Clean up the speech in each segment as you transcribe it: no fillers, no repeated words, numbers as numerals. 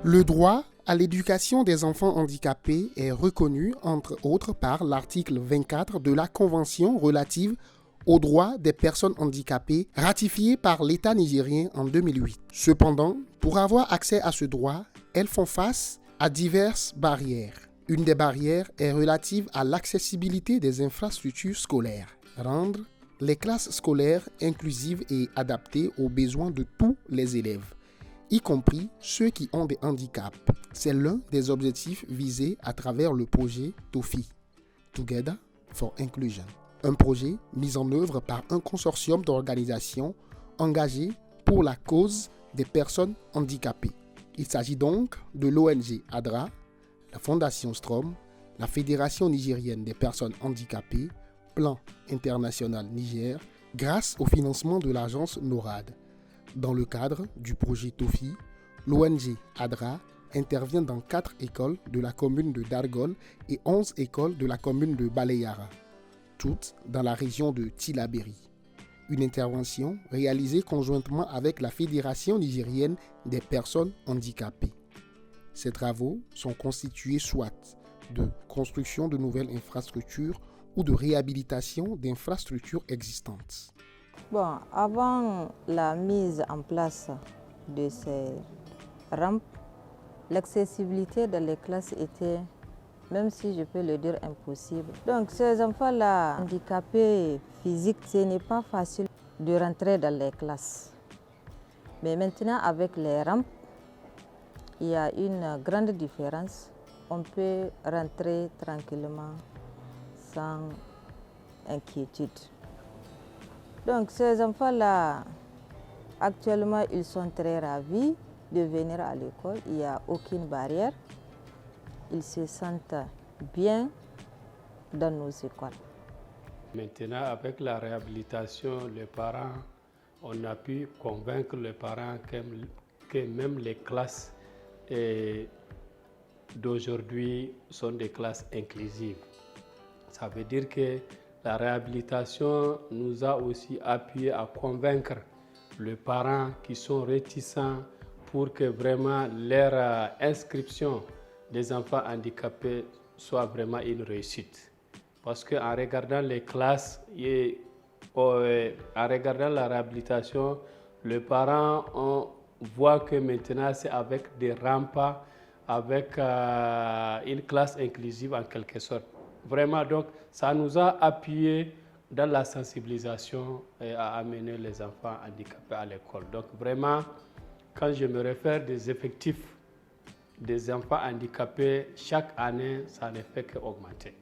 Le droit à l'éducation des enfants handicapés est reconnu, entre autres, par l'article 24 de la Convention relative aux droits des personnes handicapées ratifiée par l'État nigérien en 2008. Cependant, pour avoir accès à ce droit, elles font face à diverses barrières. Une des barrières est relative à l'accessibilité des infrastructures scolaires. Rendre les classes scolaires inclusives et adaptées aux besoins de tous les élèves, y compris ceux qui ont des handicaps. C'est l'un des objectifs visés à travers le projet TOFI, Together for Inclusion. Un projet mis en œuvre par un consortium d'organisations engagées pour la cause des personnes handicapées. Il s'agit donc de l'ONG ADRA, la Fondation Strom, la Fédération nigérienne des personnes handicapées, Plan International Niger, grâce au financement de l'agence NORAD. Dans le cadre du projet TOFI, l'ONG ADRA intervient dans 4 écoles de la commune de Dargol et 11 écoles de la commune de Baleyara, toutes dans la région de Tillabéri. Une intervention réalisée conjointement avec la Fédération nigérienne des personnes handicapées. Ces travaux sont constitués soit de construction de nouvelles infrastructures ou de réhabilitation d'infrastructures existantes. Bon, avant la mise en place de ces rampes, l'accessibilité dans les classes était, même si je peux le dire, impossible. Donc ces enfants-là, handicapés physiques, ce n'est pas facile de rentrer dans les classes. Mais maintenant, avec les rampes, il y a une grande différence. On peut rentrer tranquillement, sans inquiétude. Donc ces enfants-là, actuellement, ils sont très ravis de venir à l'école. Il n'y a aucune barrière. Ils se sentent bien dans nos écoles. Maintenant, avec la réhabilitation, les parents, on a pu convaincre les parents que même les classes d'aujourd'hui sont des classes inclusives. Ça veut dire que la réhabilitation nous a aussi appuyé à convaincre les parents qui sont réticents pour que vraiment leur inscription des enfants handicapés soit vraiment une réussite. Parce qu'en regardant les classes et en regardant la réhabilitation, les parents voient que maintenant c'est avec des rampes, avec une classe inclusive en quelque sorte. Vraiment, donc, ça nous a appuyé dans la sensibilisation et à amener les enfants handicapés à l'école. Donc, vraiment, quand je me réfère des effectifs des enfants handicapés, chaque année, ça ne fait qu'augmenter.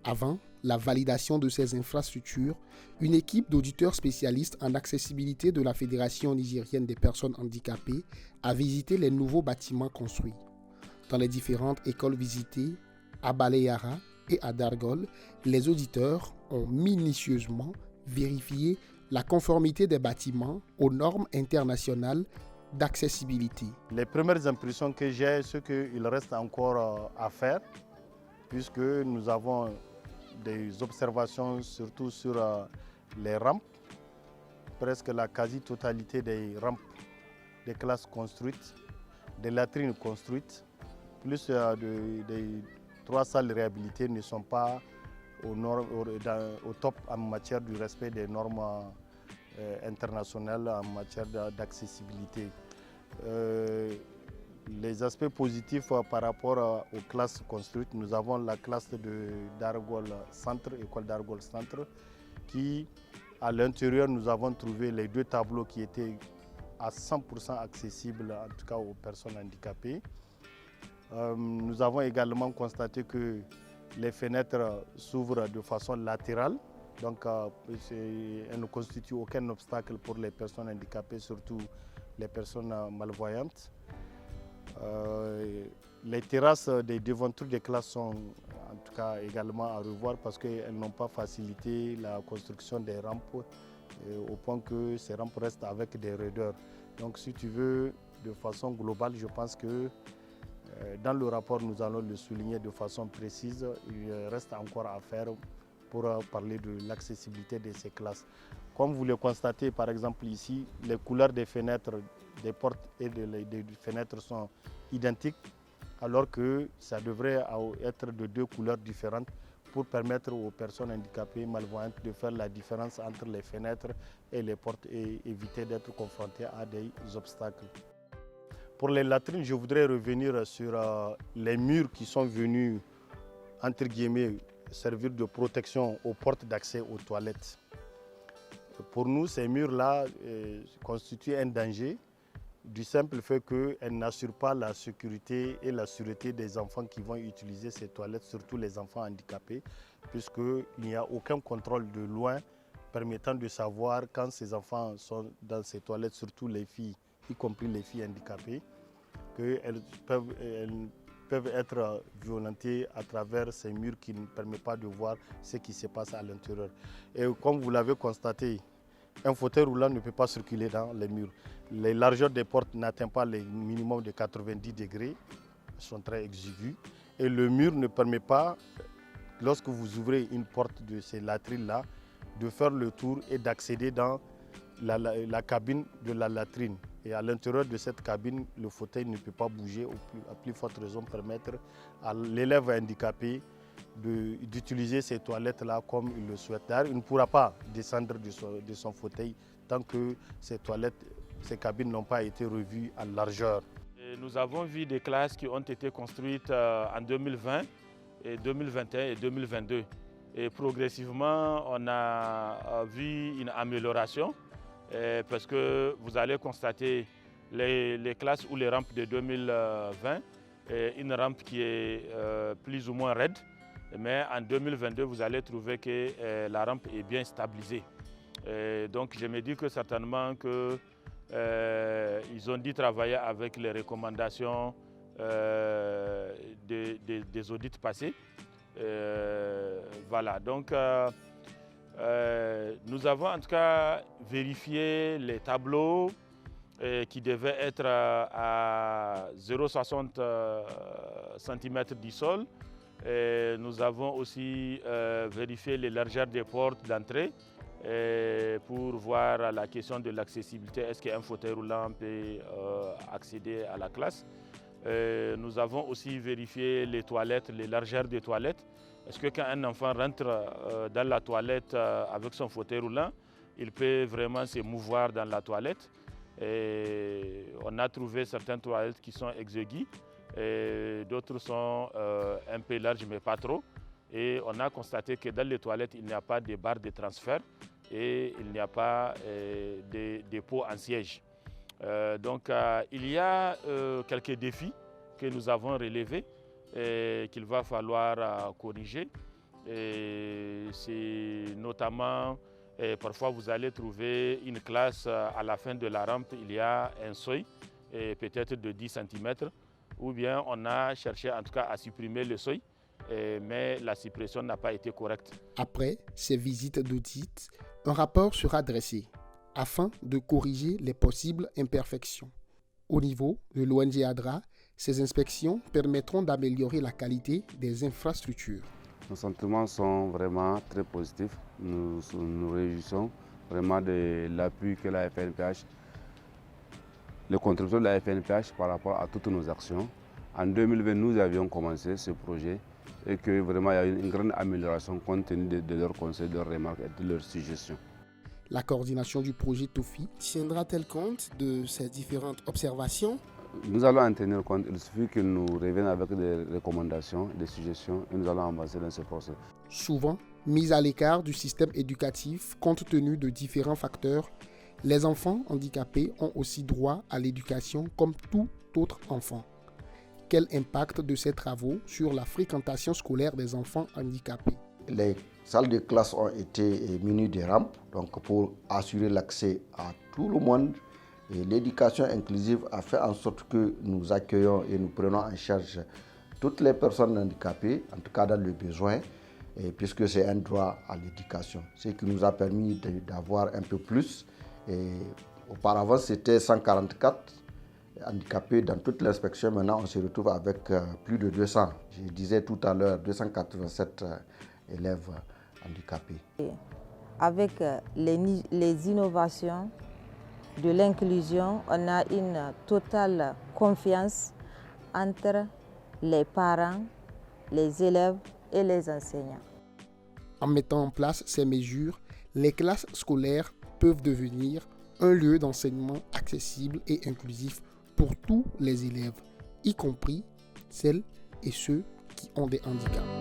Avant la validation de ces infrastructures, une équipe d'auditeurs spécialistes en accessibilité de la Fédération nigérienne des personnes handicapées a visité les nouveaux bâtiments construits. Dans les différentes écoles visitées, à Baleyara et à Dargol, les auditeurs ont minutieusement vérifié la conformité des bâtiments aux normes internationales d'accessibilité. Les premières impressions que j'ai, c'est qu'il reste encore à faire, puisque nous avons des observations surtout sur les rampes. Presque la quasi-totalité des rampes des classes construites, des latrines construites, plus des 3 salles réhabilitées ne sont pas au top en matière du respect des normes internationales en matière d'accessibilité. Les aspects positifs par rapport aux classes construites, nous avons la classe de Dargol Centre, école Dargol Centre, qui à l'intérieur nous avons trouvé les 2 tableaux qui étaient à 100% accessibles, en tout cas aux personnes handicapées. Nous avons également constaté que les fenêtres s'ouvrent de façon latérale, donc elles ne constituent aucun obstacle pour les personnes handicapées, surtout les personnes malvoyantes. Les terrasses des devantures des classes sont en tout cas également à revoir parce qu'elles n'ont pas facilité la construction des rampes au point que ces rampes restent avec des raideurs. Donc si tu veux, de façon globale, je pense que dans le rapport, nous allons le souligner de façon précise. Il reste encore à faire pour parler de l'accessibilité de ces classes. Comme vous le constatez, par exemple ici, les couleurs des fenêtres, des portes et des fenêtres sont identiques, alors que ça devrait être de deux couleurs différentes pour permettre aux personnes handicapées malvoyantes de faire la différence entre les fenêtres et les portes et éviter d'être confrontées à des obstacles. Pour les latrines, je voudrais revenir sur les murs qui sont venus, entre guillemets, servir de protection aux portes d'accès aux toilettes. Pour nous, ces murs-là constituent un danger du simple fait qu'elles n'assurent pas la sécurité et la sûreté des enfants qui vont utiliser ces toilettes, surtout les enfants handicapés, puisqu'il n'y a aucun contrôle de loin permettant de savoir quand ces enfants sont dans ces toilettes, surtout les filles, y compris les filles handicapées, qu'elles peuvent être violentées à travers ces murs qui ne permettent pas de voir ce qui se passe à l'intérieur. Et comme vous l'avez constaté, un fauteuil roulant ne peut pas circuler dans les murs. Les largeurs des portes n'atteignent pas les minimums de 90 degrés, elles sont très exiguës. Et le mur ne permet pas, lorsque vous ouvrez une porte de ces latrines-là, de faire le tour et d'accéder dans la cabine de la latrine. Et à l'intérieur de cette cabine, le fauteuil ne peut pas bouger, à plus forte raison permettre à l'élève handicapé d'utiliser ces toilettes-là comme il le souhaite. D'ailleurs, il ne pourra pas descendre de son fauteuil tant que ces cabines n'ont pas été revues en largeur. Et nous avons vu des classes qui ont été construites en 2020, et 2021 et 2022. Et progressivement, on a vu une amélioration parce que vous allez constater les classes ou les rampes de 2020, une rampe qui est plus ou moins raide. Mais en 2022, vous allez trouver que la rampe est bien stabilisée. Donc je me dis que certainement qu'ils ont dû travailler avec les recommandations des audits passés. Voilà, donc nous avons en tout cas vérifié les tableaux qui devaient être à 0,60 cm du sol. Et nous avons aussi vérifié les largeurs des portes d'entrée pour voir la question de l'accessibilité. Est-ce qu'un fauteuil roulant peut accéder à la classe? Nous avons aussi vérifié les toilettes, les largeurs des toilettes. Est-ce que quand un enfant rentre dans la toilette avec son fauteuil roulant, il peut vraiment se mouvoir dans la toilette? Et on a trouvé certaines toilettes qui sont exiguës. D'autres sont un peu larges mais pas trop. Et on a constaté que dans les toilettes, il n'y a pas de barre de transfert et il n'y a pas de pots en siège. Donc il y a quelques défis que nous avons relevés et qu'il va falloir corriger. C'est notamment, parfois vous allez trouver une classe à la fin de la rampe, il y a un seuil peut-être de 10 cm. Ou bien on a cherché en tout cas à supprimer le seuil, mais la suppression n'a pas été correcte. Après ces visites d'audit, un rapport sera dressé afin de corriger les possibles imperfections. Au niveau de l'ONG ADRA, ces inspections permettront d'améliorer la qualité des infrastructures. Nos sentiments sont vraiment très positifs. Nous nous réjouissons vraiment de l'appui que la FNPH, les contributions de la FNPH par rapport à toutes nos actions. En 2020, nous avions commencé ce projet et que vraiment il y a eu une grande amélioration compte tenu de leurs conseils, de leurs remarques et de leurs suggestions. La coordination du projet TOFI tiendra-t-elle compte de ces différentes observations? Nous allons en tenir compte. Il suffit que nous revenions avec des recommandations, des suggestions et nous allons avancer dans ce procès. Souvent mis à l'écart du système éducatif compte tenu de différents facteurs, les enfants handicapés ont aussi droit à l'éducation comme tout autre enfant. Quel impact de ces travaux sur la fréquentation scolaire des enfants handicapés? Les salles de classe ont été munies de rampes donc pour assurer l'accès à tout le monde. Et l'éducation inclusive a fait en sorte que nous accueillons et nous prenons en charge toutes les personnes handicapées, en tout cas dans le besoin, puisque c'est un droit à l'éducation. Ce qui nous a permis d'avoir un peu plus. Et auparavant, c'était 144 handicapés dans toute l'inspection. Maintenant, on se retrouve avec plus de 200. Je disais tout à l'heure, 287 élèves handicapés. Avec les innovations de l'inclusion, on a une totale confiance entre les parents, les élèves et les enseignants. En mettant en place ces mesures, les classes scolaires peuvent devenir un lieu d'enseignement accessible et inclusif pour tous les élèves, y compris celles et ceux qui ont des handicaps.